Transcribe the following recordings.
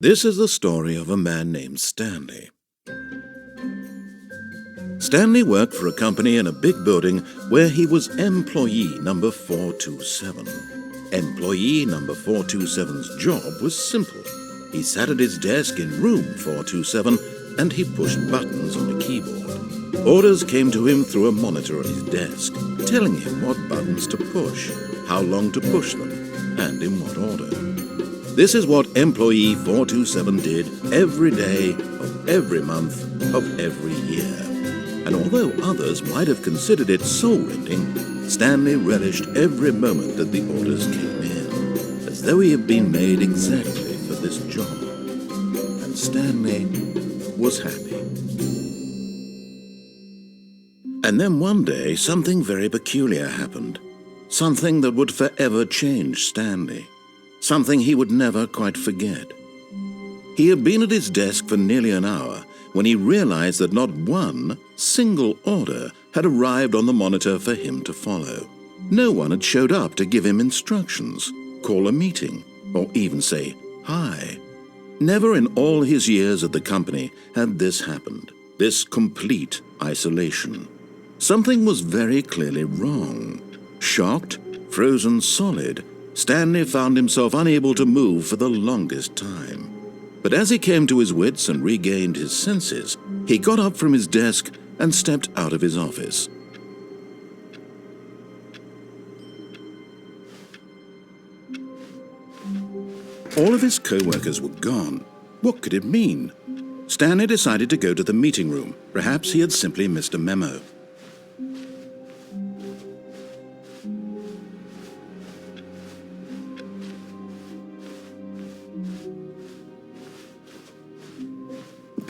This is the story of a man named Stanley. Stanley worked for a company in a big building where he was employee number 427. Employee number 427's job was simple. He sat at his desk in room 427 and he pushed buttons on a keyboard. Orders came to him through a monitor on his desk, telling him what buttons to push, how long to push them, and in what order. This is what employee 427 did every day of every month of every year. And although others might have considered it soul-rending, Stanley relished every moment that the orders came in, as though he had been made exactly for this job. And Stanley was happy. And then one day, something very peculiar happened. Something that would forever change Stanley. Something he would never quite forget. He had been at his desk for nearly an hour when he realized that not one single order had arrived on the monitor for him to follow. No one had showed up to give him instructions, call a meeting, or even say hi. Never in all his years at the company had this happened, this complete isolation. Something was very clearly wrong. Shocked, frozen solid, Stanley found himself unable to move for the longest time. But as he came to his wits and regained his senses, he got up from his desk and stepped out of his office. All of his co-workers were gone. What could it mean? Stanley decided to go to the meeting room. Perhaps he had simply missed a memo.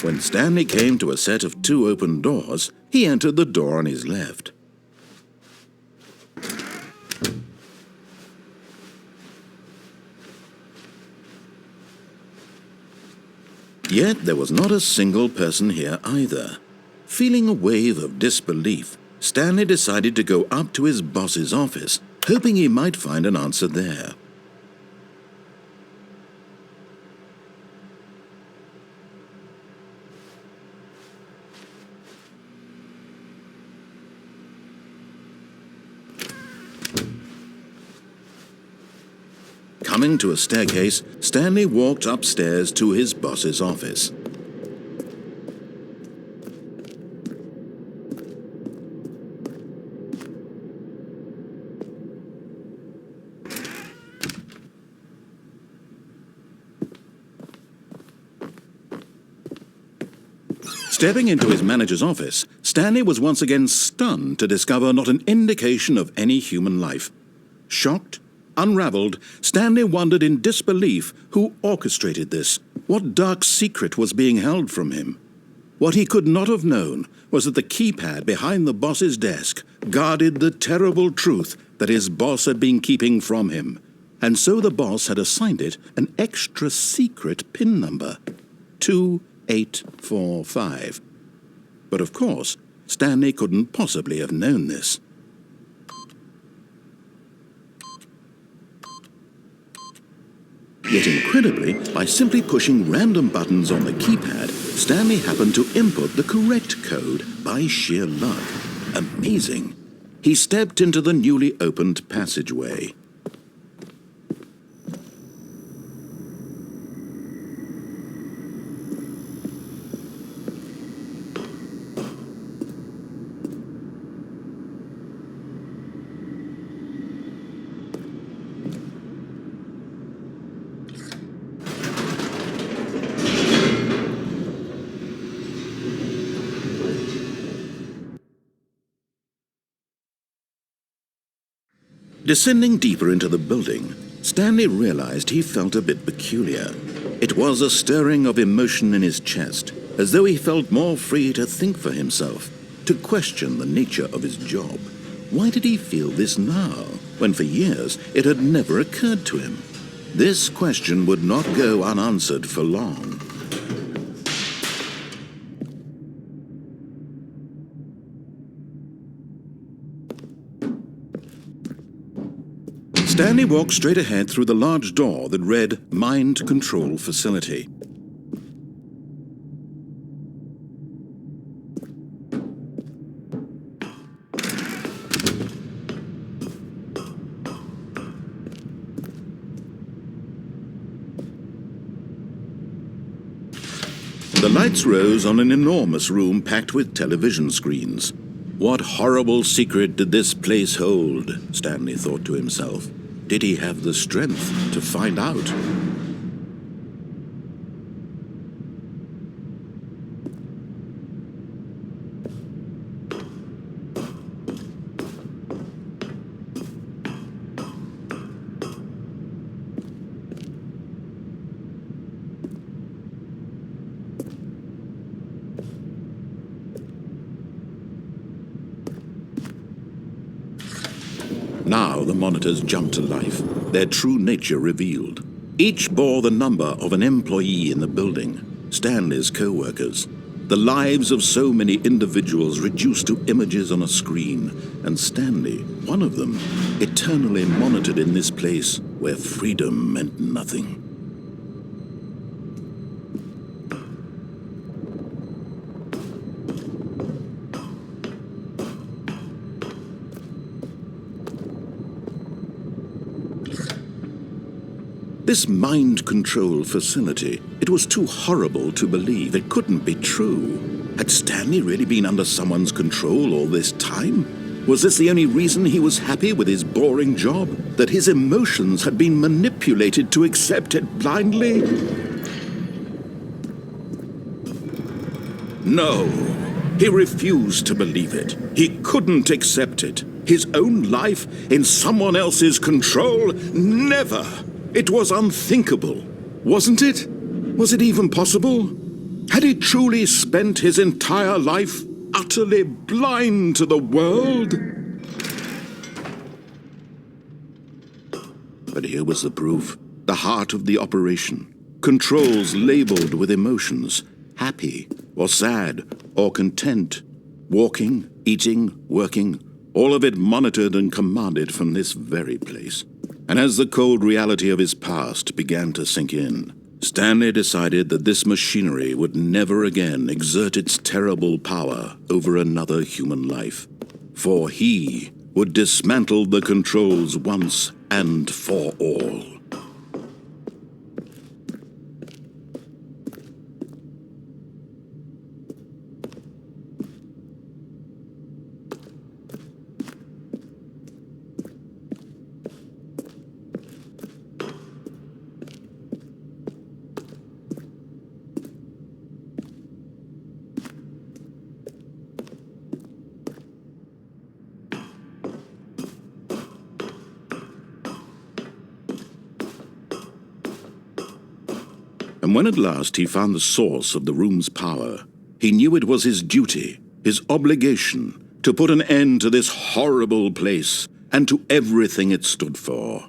When Stanley came to a set of two open doors, he entered the door on his left. Yet there was not a single person here either. Feeling a wave of disbelief, Stanley decided to go up to his boss's office, hoping he might find an answer there. Coming to a staircase, Stanley walked upstairs to his boss's office. Stepping into his manager's office, Stanley was once again stunned to discover not an indication of any human life. Shocked, unraveled, Stanley wondered in disbelief who orchestrated this, what dark secret was being held from him. What he could not have known was that the keypad behind the boss's desk guarded the terrible truth that his boss had been keeping from him, and so the boss had assigned it an extra secret PIN number, 2845. But of course, Stanley couldn't possibly have known this. Yet incredibly, by simply pushing random buttons on the keypad, Stanley happened to input the correct code by sheer luck. Amazing. He stepped into the newly opened passageway. Descending deeper into the building, Stanley realized he felt a bit peculiar. It was a stirring of emotion in his chest, as though he felt more free to think for himself, to question the nature of his job. Why did he feel this now, when for years it had never occurred to him? This question would not go unanswered for long. Stanley walked straight ahead through the large door that read Mind Control Facility. The lights rose on an enormous room packed with television screens. What horrible secret did this place hold? Stanley thought to himself. Did he have the strength to find out? Now the monitors jumped to life, their true nature revealed. Each bore the number of an employee in the building, Stanley's co-workers. The lives of so many individuals reduced to images on a screen, and Stanley, one of them, eternally monitored in this place where freedom meant nothing. This mind control facility, it was too horrible to believe. It couldn't be true. Had Stanley really been under someone's control all this time? Was this the only reason he was happy with his boring job? That his emotions had been manipulated to accept it blindly? No, he refused to believe it. He couldn't accept it. His own life in someone else's control? Never! It was unthinkable, wasn't it? Was it even possible? Had he truly spent his entire life utterly blind to the world? But here was the proof, the heart of the operation. Controls labeled with emotions, happy or sad or content, walking, eating, working, all of it monitored and commanded from this very place. And as the cold reality of his past began to sink in, Stanley decided that this machinery would never again exert its terrible power over another human life. For he would dismantle the controls once and for all. And when at last he found the source of the room's power, he knew it was his duty, his obligation, to put an end to this horrible place and to everything it stood for.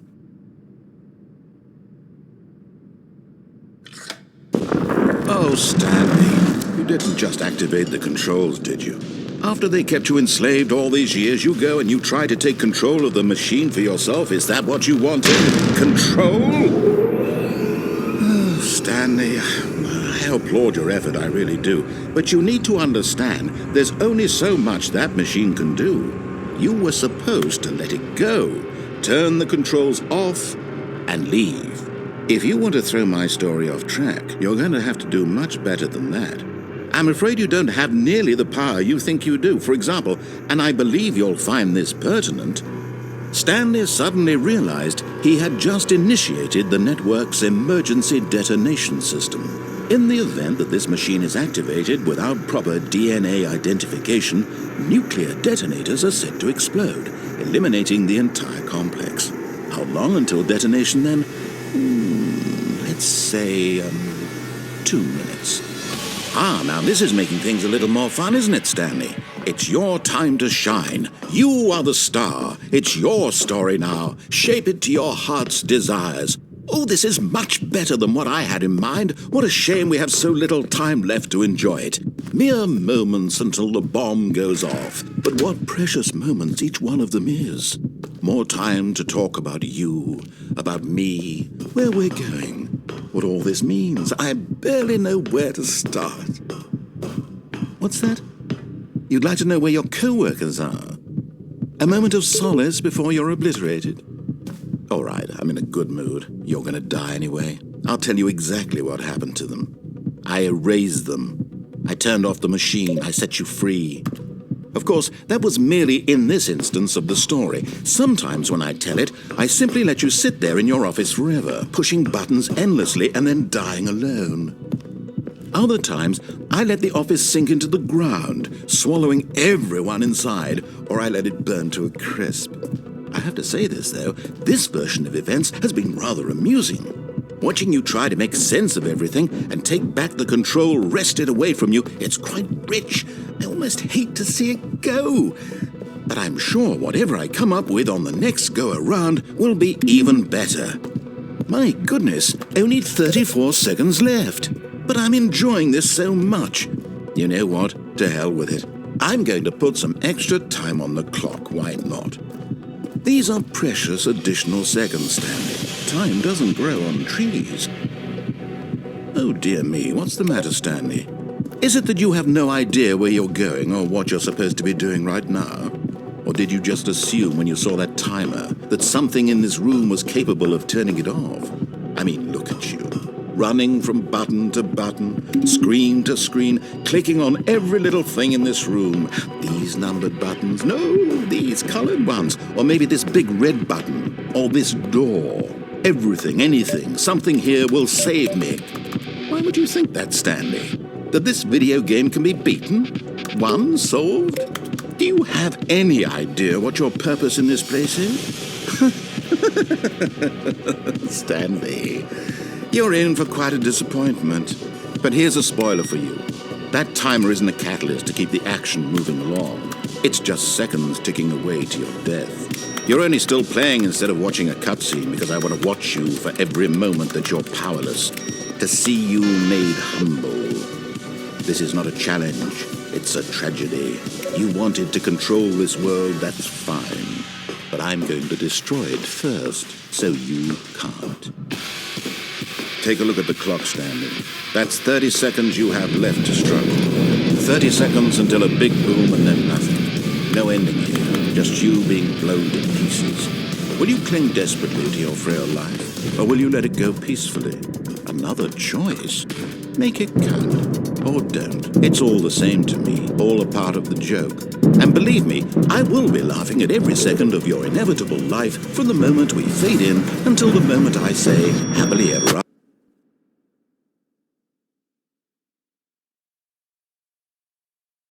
Oh, Stanley, you didn't just activate the controls, did you? After they kept you enslaved all these years, you go and you try to take control of the machine for yourself. Is that what you wanted? Control? Stanley, I applaud your effort, I really do. But you need to understand, there's only so much that machine can do. You were supposed to let it go, turn the controls off, and leave. If you want to throw my story off track, you're going to have to do much better than that. I'm afraid you don't have nearly the power you think you do. For example, and I believe you'll find this pertinent, Stanley suddenly realized he had just initiated the network's emergency detonation system. In the event that this machine is activated without proper DNA identification, nuclear detonators are set to explode, eliminating the entire complex. How long until detonation then? Let's say, 2 minutes. Now this is making things a little more fun, isn't it, Stanley? It's your time to shine. You are the star. It's your story now. Shape it to your heart's desires. Oh, this is much better than what I had in mind. What a shame we have so little time left to enjoy it. Mere moments until the bomb goes off. But what precious moments each one of them is. More time to talk about you, about me, where we're going, what all this means. I barely know where to start. What's that? You'd like to know where your co-workers are? A moment of solace before you're obliterated? All right, I'm in a good mood. You're going to die anyway. I'll tell you exactly what happened to them. I erased them. I turned off the machine. I set you free. Of course, that was merely in this instance of the story. Sometimes when I tell it, I simply let you sit there in your office forever, pushing buttons endlessly and then dying alone. Other times, I let the office sink into the ground, swallowing everyone inside, or I let it burn to a crisp. I have to say this, though, this version of events has been rather amusing. Watching you try to make sense of everything and take back the control wrested away from you, it's quite rich. I almost hate to see it go. But I'm sure whatever I come up with on the next go-around will be even better. My goodness, only 34 seconds left. But I'm enjoying this so much. You know what? To hell with it. I'm going to put some extra time on the clock. Why not? These are precious additional seconds, Stanley. Time doesn't grow on trees. Oh dear me, what's the matter, Stanley? Is it that you have no idea where you're going or what you're supposed to be doing right now? Or did you just assume when you saw that timer that something in this room was capable of turning it off? I mean, look at you. Running from button to button, screen to screen, clicking on every little thing in this room. These numbered buttons, no, these colored ones, or maybe this big red button, or this door. Everything, anything, something here will save me. Why would you think that, Stanley? That this video game can be beaten? Won? Solved? Do you have any idea what your purpose in this place is? Stanley, you're in for quite a disappointment. But here's a spoiler for you. That timer isn't a catalyst to keep the action moving along. It's just seconds ticking away to your death. You're only still playing instead of watching a cutscene because I want to watch you for every moment that you're powerless, to see you made humble. This is not a challenge. It's a tragedy. You wanted to control this world, that's fine. But I'm going to destroy it first, so you can't. Take a look at the clock, Stanley. That's 30 seconds you have left to struggle. 30 seconds until a big boom and then nothing. No ending here, just you being blown to pieces. Will you cling desperately to your frail life, or will you let it go peacefully? Another choice. Make it count, or don't. It's all the same to me, all a part of the joke. And believe me, I will be laughing at every second of your inevitable life from the moment we fade in until the moment I say, happily ever after.